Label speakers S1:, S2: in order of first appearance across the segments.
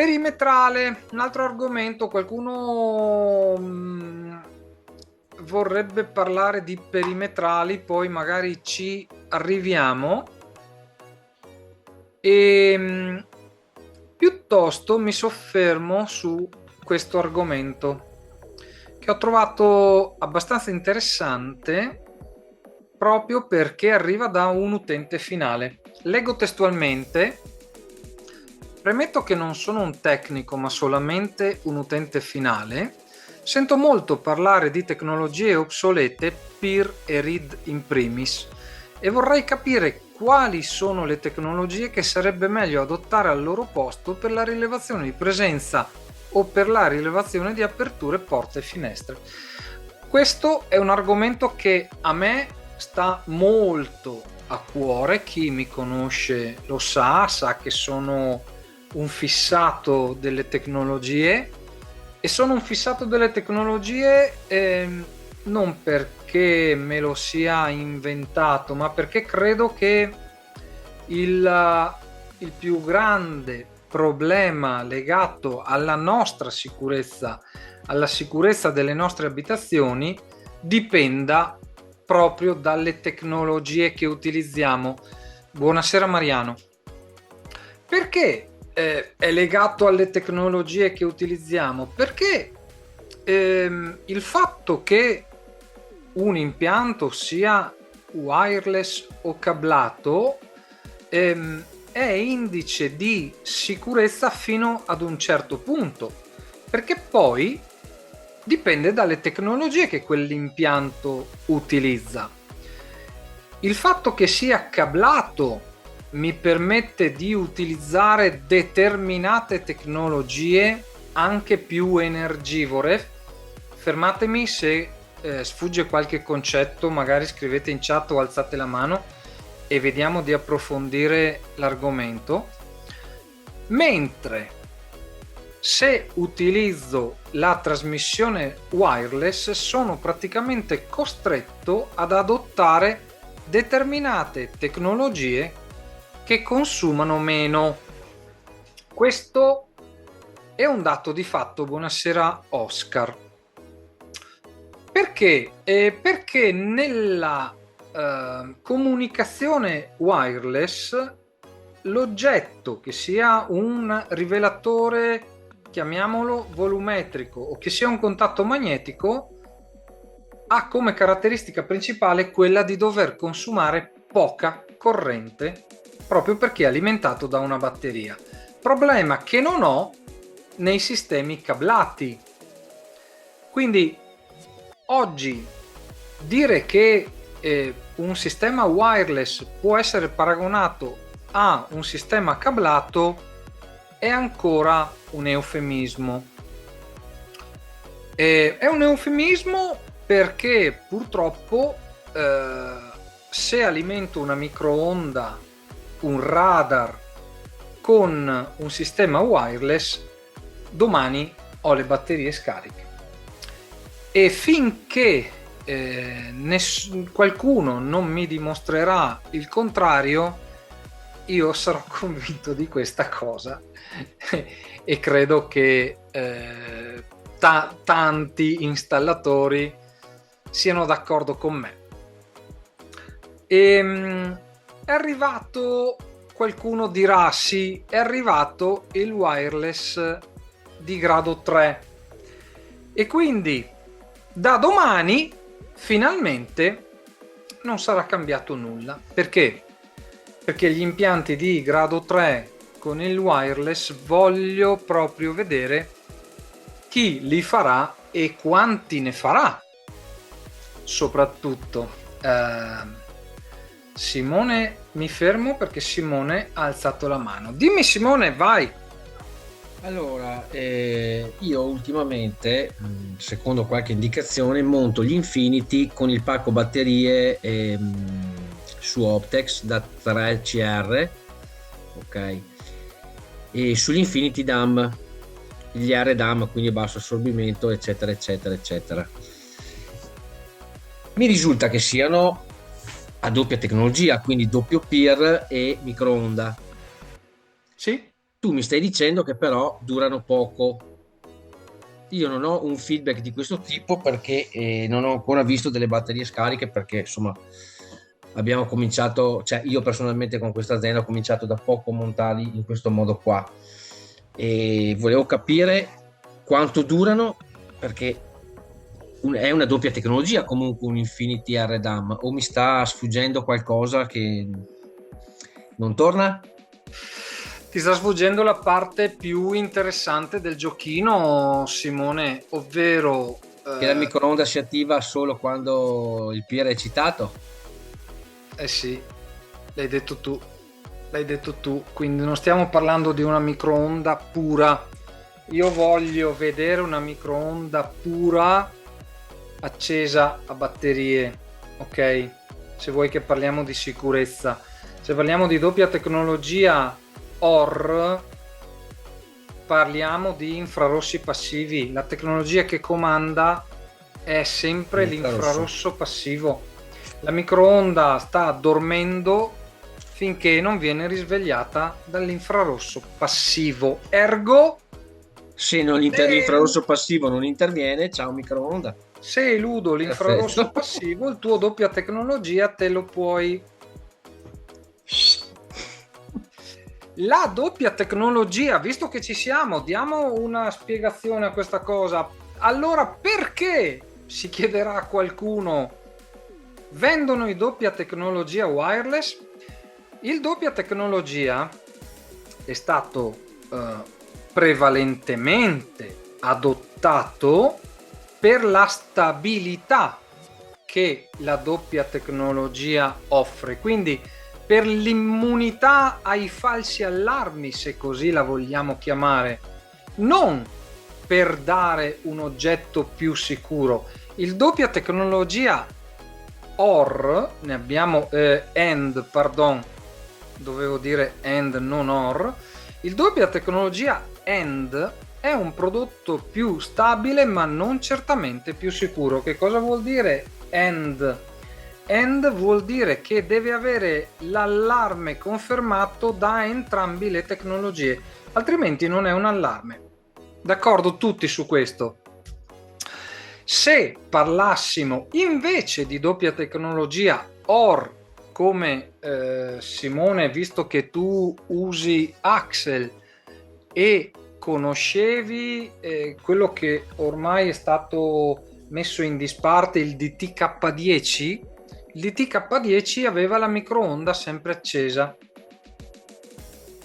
S1: Perimetrale, un altro argomento. Qualcuno vorrebbe parlare di perimetrali, poi magari ci arriviamo. E piuttosto mi soffermo su questo argomento che ho trovato abbastanza interessante proprio perché arriva da un utente finale. Leggo testualmente: premetto che non sono un tecnico ma solamente un utente finale. Sento molto parlare di tecnologie obsolete, Peer e Read in primis, e vorrei capire quali sono le tecnologie che sarebbe meglio adottare al loro posto per la rilevazione di presenza o per la rilevazione di aperture, porte e finestre. Questo è un argomento che a me sta molto a cuore. Chi mi conosce lo sa che sono un fissato delle tecnologie, e sono un fissato delle tecnologie non perché me lo sia inventato, ma perché credo che il più grande problema legato alla nostra sicurezza, alla sicurezza delle nostre abitazioni, dipenda proprio dalle tecnologie che utilizziamo. Buonasera Mariano. Perché è legato alle tecnologie che utilizziamo? Perché il fatto che un impianto sia wireless o cablato è indice di sicurezza fino ad un certo punto, perché poi dipende dalle tecnologie che quell'impianto utilizza. Il fatto che sia cablato mi permette di utilizzare determinate tecnologie anche più energivore. Fermatemi se sfugge qualche concetto, magari scrivete in chat o alzate la mano e vediamo di approfondire l'argomento. Mentre se utilizzo la trasmissione wireless sono praticamente costretto ad adottare determinate tecnologie che consumano meno. Questo è un dato di fatto. Buonasera Oscar. Perché? Perché nella comunicazione wireless l'oggetto, che sia un rivelatore, chiamiamolo volumetrico, o che sia un contatto magnetico, ha come caratteristica principale quella di dover consumare poca corrente proprio perché è alimentato da una batteria. Problema che non ho nei sistemi cablati. Quindi oggi dire che un sistema wireless può essere paragonato a un sistema cablato è ancora un eufemismo. È un eufemismo perché purtroppo se alimento una microonda, un radar con un sistema wireless, domani ho le batterie scariche. E finché qualcuno non mi dimostrerà il contrario, io sarò convinto di questa cosa e credo che tanti installatori siano d'accordo con me. È arrivato, qualcuno dirà sì, è arrivato il wireless di grado 3 e quindi da domani finalmente non sarà cambiato nulla. Perché? Perché gli impianti di grado 3 con il wireless voglio proprio vedere chi li farà e quanti ne farà. Soprattutto Simone, mi fermo perché Simone ha alzato la mano. Dimmi Simone, vai.
S2: Allora, io ultimamente, secondo qualche indicazione, monto gli Infinity con il pacco batterie su Optex da 3 CR, ok? E sugli Infinity DAM, gli R-DAM, quindi basso assorbimento, eccetera, eccetera, eccetera. Mi risulta che siano a doppia tecnologia, quindi doppio peer e microonda.
S1: Sì?
S2: Tu mi stai dicendo che però durano poco. Io non ho un feedback di questo tipo perché non ho ancora visto delle batterie scariche perché insomma abbiamo cominciato, cioè io personalmente con questa azienda ho cominciato da poco a montarli in questo modo qua e volevo capire quanto durano perché è una doppia tecnologia comunque un Infinity RDAM o mi sta sfuggendo qualcosa che non torna?
S1: Ti sta sfuggendo la parte più interessante del giochino, Simone, ovvero
S2: Che la microonda si attiva solo quando il peer è eccitato?
S1: eh sì, l'hai detto tu, l'hai detto tu, quindi non stiamo parlando di una microonda pura. Io voglio vedere una microonda pura accesa a batterie, ok? Se vuoi che parliamo di sicurezza. Se parliamo di doppia tecnologia OR, parliamo di infrarossi passivi. La tecnologia che comanda è sempre
S2: L'infrarosso.
S1: l'infrarosso passivo. La microonda sta dormendo finché non viene risvegliata dall'infrarosso passivo. Ergo,
S2: Se
S1: se,
S2: l'infrarosso passivo non interviene, ciao microonda.
S1: se eludo l'infrarosso
S2: Perfetto.
S1: passivo, il tuo doppia tecnologia te lo puoi. La doppia tecnologia, visto che ci siamo, diamo una spiegazione a questa cosa. Allora, perché, si chiederà a qualcuno, vendono i doppia tecnologia wireless? Il doppia tecnologia è stato prevalentemente adottato per la stabilità che la doppia tecnologia offre, quindi per l'immunità ai falsi allarmi, se così la vogliamo chiamare, non per dare un oggetto più sicuro. Il doppia tecnologia OR, ne abbiamo AND, pardon, dovevo dire AND non OR. Il doppia tecnologia AND è un prodotto più stabile ma non certamente più sicuro. Che cosa vuol dire AND? AND vuol dire che deve avere l'allarme confermato da entrambi le tecnologie, altrimenti non è un allarme. D'accordo tutti su questo? Se parlassimo invece di doppia tecnologia OR, come Simone, visto che tu usi Axel e conoscevi quello che ormai è stato messo in disparte, il DTK10, il DTK10 aveva la microonda sempre accesa,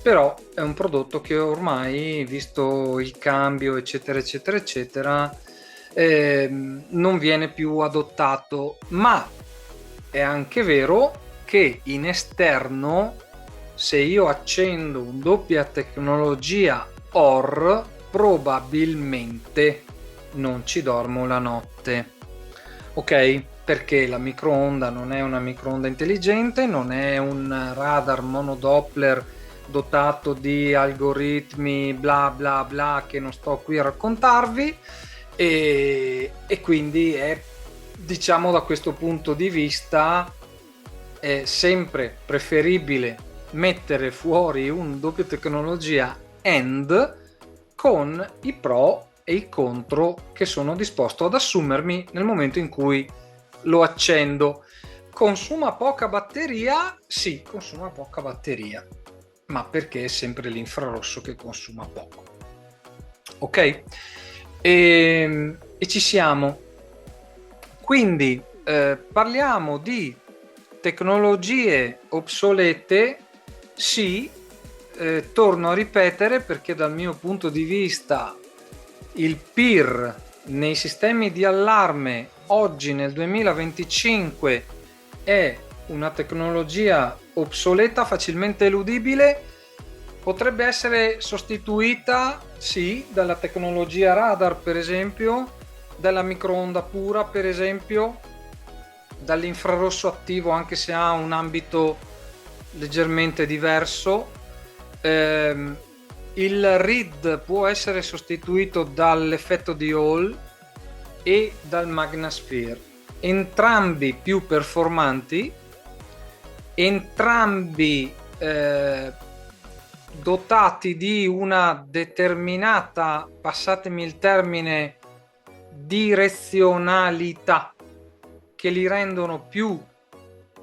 S1: però è un prodotto che ormai, visto il cambio eccetera eccetera eccetera, non viene più adottato, ma è anche vero che in esterno, se io accendo un doppia tecnologia OR, probabilmente non ci dormo la notte, ok? Perché la microonda non è una microonda intelligente, non è un radar monodoppler dotato di algoritmi bla bla bla che non sto qui a raccontarvi, e quindi è, diciamo, da questo punto di vista è sempre preferibile mettere fuori un doppia tecnologia AND con i pro e i contro che sono disposto ad assumermi nel momento in cui lo accendo. Consuma poca batteria? Sì, consuma poca batteria, ma perché è sempre l'infrarosso che consuma poco. Ok? E ci siamo. Quindi parliamo di tecnologie obsolete, sì, torno a ripetere perché dal mio punto di vista il PIR nei sistemi di allarme oggi nel 2025 è una tecnologia obsoleta, facilmente eludibile. Potrebbe essere sostituita, sì, dalla tecnologia radar, per esempio, dalla microonda pura, per esempio, dall'infrarosso attivo, anche se ha un ambito leggermente diverso. Il RID può essere sostituito dall'effetto di Hall e dal Magnasphere, entrambi più performanti, entrambi dotati di una determinata, passatemi il termine, direzionalità che li rendono più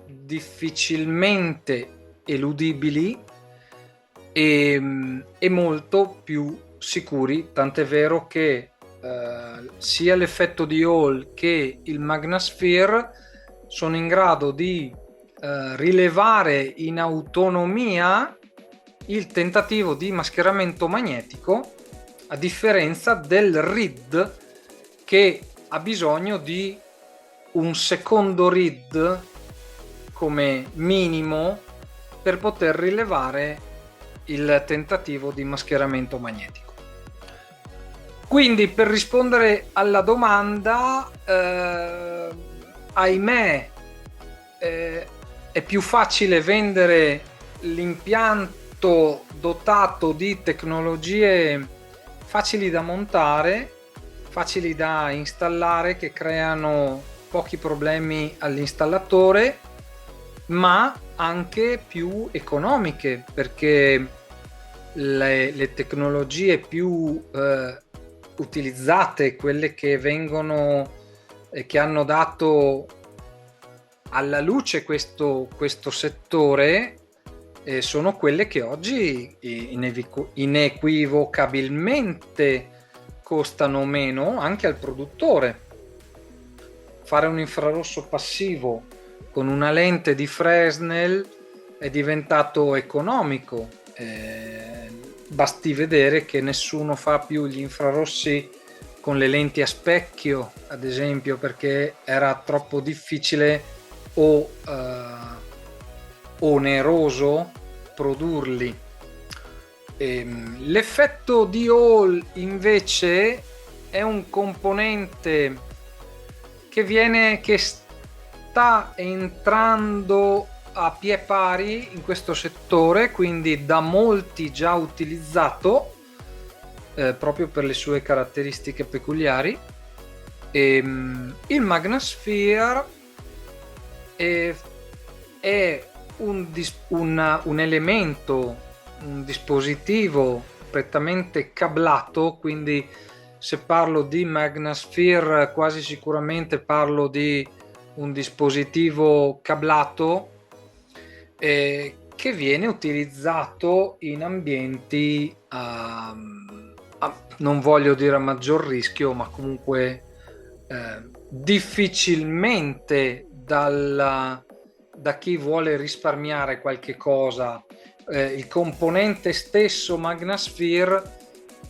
S1: difficilmente eludibili e molto più sicuri, tant'è vero che sia l'effetto di Hall che il Magnasphere sono in grado di rilevare in autonomia il tentativo di mascheramento magnetico, a differenza del RID che ha bisogno di un secondo RID come minimo per poter rilevare il tentativo di mascheramento magnetico. Quindi, per rispondere alla domanda, ahimè, è più facile vendere l'impianto dotato di tecnologie facili da montare, facili da installare, che creano pochi problemi all'installatore, ma anche più economiche, perché le tecnologie più utilizzate, quelle che vengono e che hanno dato alla luce questo settore, sono quelle che oggi inequivocabilmente costano meno anche al produttore. Fare un infrarosso passivo con una lente di Fresnel è diventato economico. Basti vedere che nessuno fa più gli infrarossi con le lenti a specchio, ad esempio, perché era troppo difficile o oneroso produrli. L'effetto di Hall invece è un componente che sta entrando a pie pari in questo settore, quindi da molti già utilizzato, proprio per le sue caratteristiche peculiari. Il Magnasphere è un elemento, un dispositivo prettamente cablato, quindi se parlo di Magnasphere quasi sicuramente parlo di un dispositivo cablato che viene utilizzato in ambienti non voglio dire a maggior rischio, ma comunque difficilmente da chi vuole risparmiare qualche cosa. Il componente stesso Magnasphere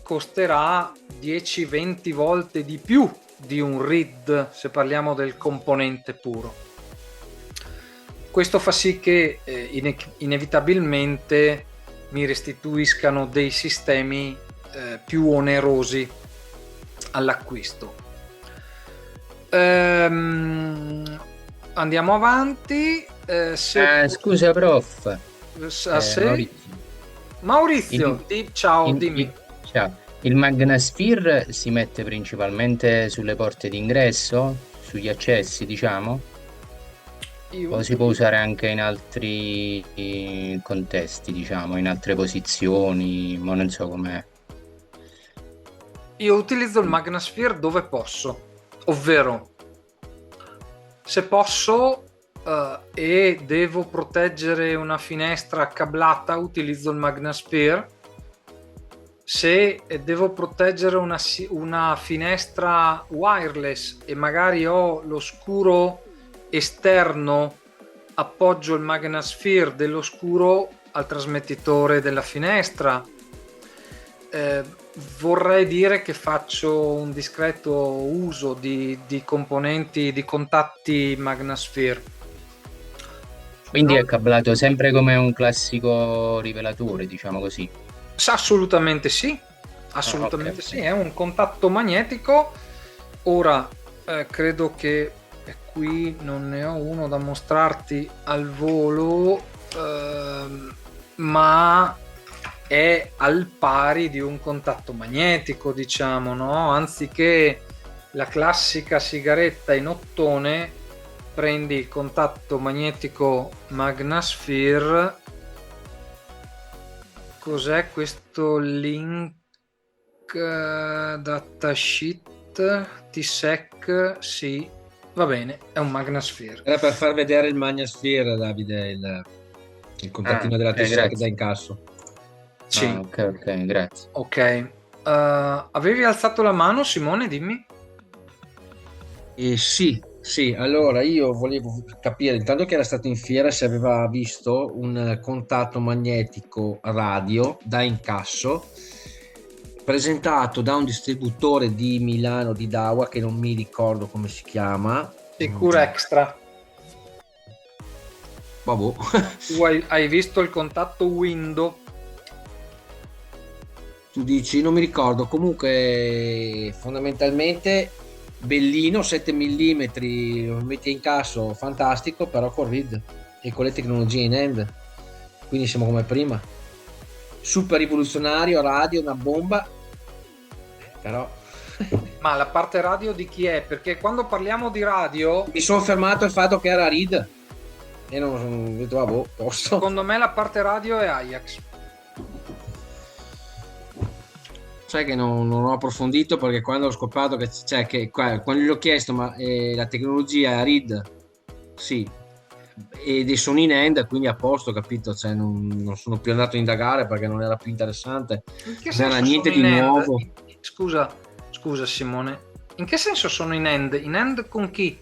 S1: costerà 10-20 volte di più di un RID se parliamo del componente puro. Questo fa sì che inevitabilmente mi restituiscano dei sistemi più onerosi all'acquisto. Andiamo avanti.
S2: Scusa prof,
S1: Maurizio, ciao, dimmi.
S2: Ciao. Il Magnasphere si mette principalmente sulle porte d'ingresso, sugli accessi, diciamo? O si può usare anche in altri contesti, diciamo, in altre posizioni, ma non so com'è.
S1: Io utilizzo il Magnasphere dove posso, ovvero se posso e devo proteggere una finestra cablata, utilizzo il Magnasphere. Se devo proteggere una finestra wireless e magari ho lo scuro esterno, appoggio il Magnasphere dello scuro al trasmettitore della finestra. Vorrei dire che faccio un discreto uso di componenti, di contatti Magnasphere.
S2: Quindi è cablato sempre come un classico rivelatore, diciamo così.
S1: Assolutamente sì, assolutamente sì, è un contatto magnetico. Ora credo che qui non ne ho uno da mostrarti al volo, ma è al pari di un contatto magnetico, diciamo, no? Anziché la classica sigaretta in ottone, prendi il contatto magnetico Magnasphere cos'è questo link datasheet tsec? Sì, va bene, è un Magnasphere.
S2: Era per far vedere il Magnasphere, Davide, il contattino della
S3: Ok,
S2: T-Sec da
S3: grazie.
S2: incasso.
S1: Sì,
S3: Ok, ok, grazie.
S1: ok. Avevi alzato la mano, Simone, dimmi.
S2: Sì, sì, allora io volevo capire intanto che era stato in fiera se aveva visto un contatto magnetico radio da incasso presentato da un distributore di Milano di Dawa che non mi ricordo come si chiama.
S1: Sicura Extra.
S2: Vabbè.
S1: Tu hai visto il contatto window?
S2: Tu dici, non mi ricordo, comunque fondamentalmente bellino, 7 mm, lo metti in casso, fantastico, però con RID e con le tecnologie in hand, quindi siamo come prima. Super rivoluzionario, radio, una bomba, però
S1: Ma la parte radio di chi è? Perché quando parliamo di radio,
S2: mi sono fermato al fatto che era RID e non ho detto, vabbè, posso.
S1: secondo me la parte radio è Ajax.
S2: Sai che non ho approfondito perché quando ho scoperto quando gli ho chiesto ma la tecnologia è RID, sì, e dei sono in hand, quindi a posto, capito? Cioè, non sono più andato a indagare perché non era più interessante,
S1: In che
S2: non era
S1: senso
S2: niente
S1: sono
S2: di
S1: in hand?
S2: nuovo.
S1: Scusa Simone, in che senso sono in hand? In hand con chi?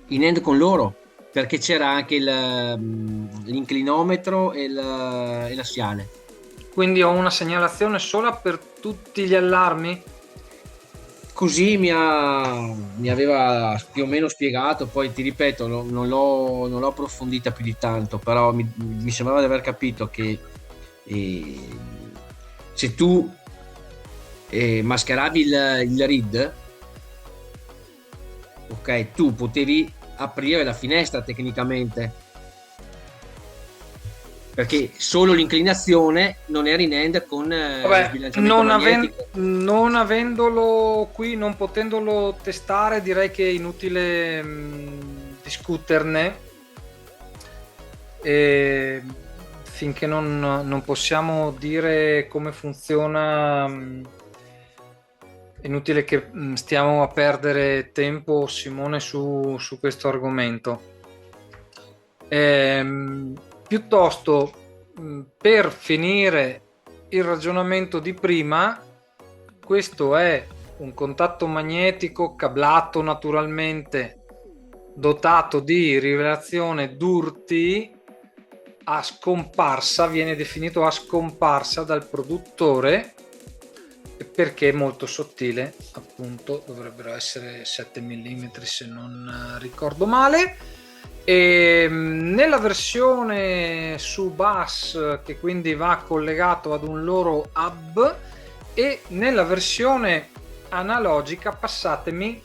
S2: In hand con loro, perché c'era anche l'inclinometro e l'assiale.
S1: Quindi ho una segnalazione sola per tutti gli allarmi?
S2: Così mi aveva più o meno spiegato, poi ti ripeto, non l'ho approfondita più di tanto, però mi sembrava di aver capito che se tu mascheravi il read, ok, tu potevi aprire la finestra tecnicamente, perché solo l'inclinazione non era in hand con lo
S1: Vabbè,
S2: sbilanciamento magnetico.
S1: non avendolo qui, non potendolo testare, direi che è inutile discuterne. E finché non possiamo dire come funziona, è inutile che stiamo a perdere tempo, Simone, su questo argomento. Piuttosto, per finire il ragionamento di prima, questo è un contatto magnetico cablato naturalmente, dotato di rivelazione d'urti a scomparsa, viene definito a scomparsa dal produttore perché è molto sottile, appunto dovrebbero essere 7 mm se non ricordo male. E nella versione su bus, che quindi va collegato ad un loro hub, e nella versione analogica, passatemi,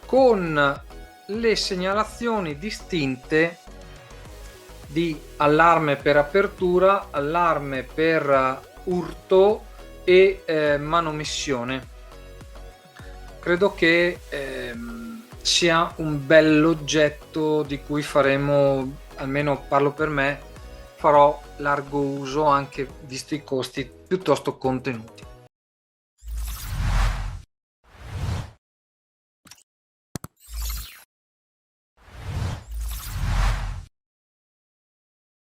S1: con le segnalazioni distinte di allarme per apertura, allarme per urto e manomissione. Credo che sia un bell'oggetto di cui faremo, almeno parlo per me, farò largo uso anche visto i costi piuttosto contenuti.